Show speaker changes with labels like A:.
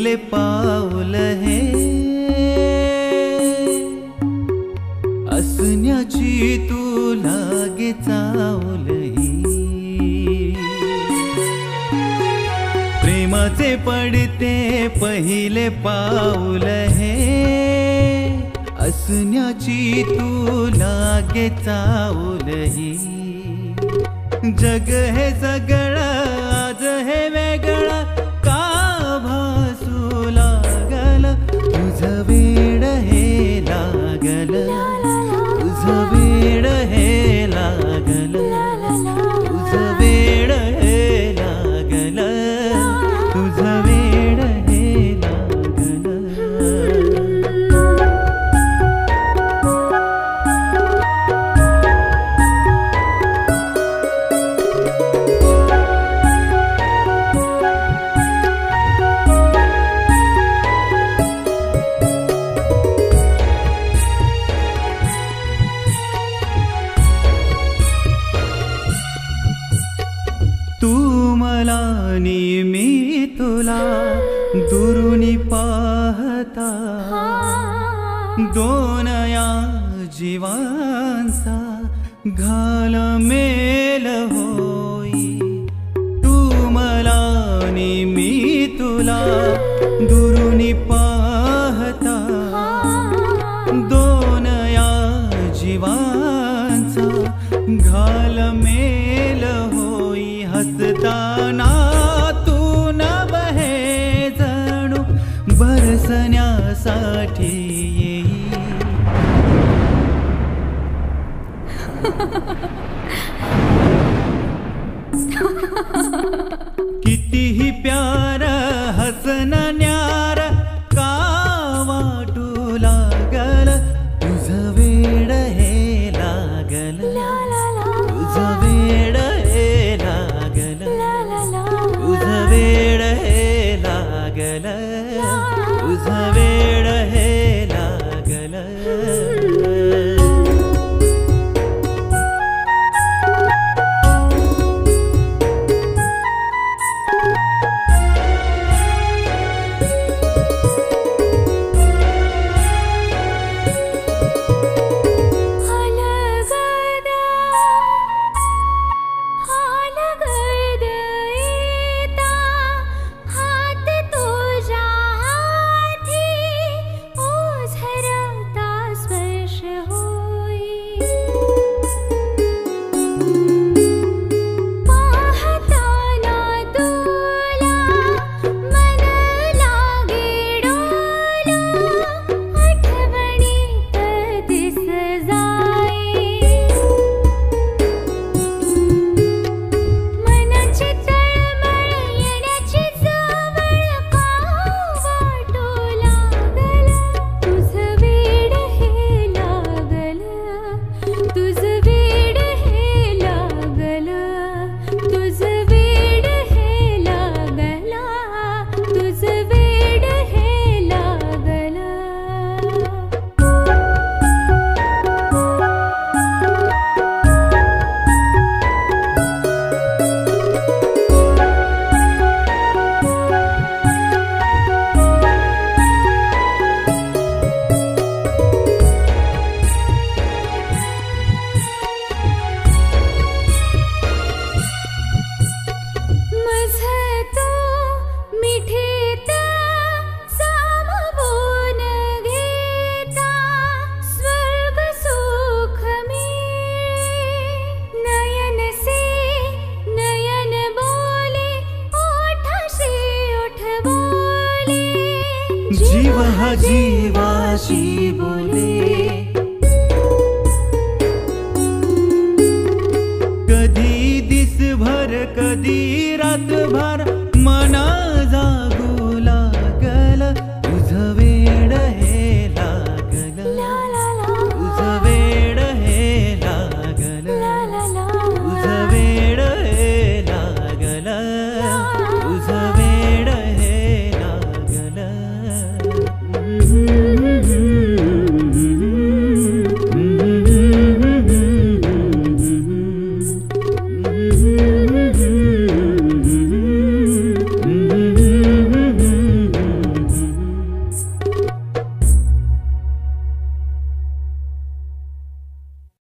A: पहिले पाऊल हे असण्याची तू लागे चावल ही प्रेमाचे पडते पहिले पाऊल हे असण्याची तू लागे चावल ही जग हे सगळं आज हे वेगळं का भासू लागल तुझं वेड हे लागल तुझं वेड हे लागल तुझं वेड हे लागल तुझं वेड हे लागल तू मला नी मी तुला दुरुनी पाहता दोन या जीवांचा घाल मेल होई तू मला नी मी तुला दुरुनी पाहता दोन या जीवांचा घाल मेल होई हसताना तू न बहे जणू बरसण्यासाठी येई कितीही प्यार हसन न्यार का वाटू लागल तुझं वेड हे लागल तुझं वेड हे लागल तुझं वेड हे लागल तुझं वेड हे लागल जीव हा जीवाशी बोले कधी दिसभर कधी रातभर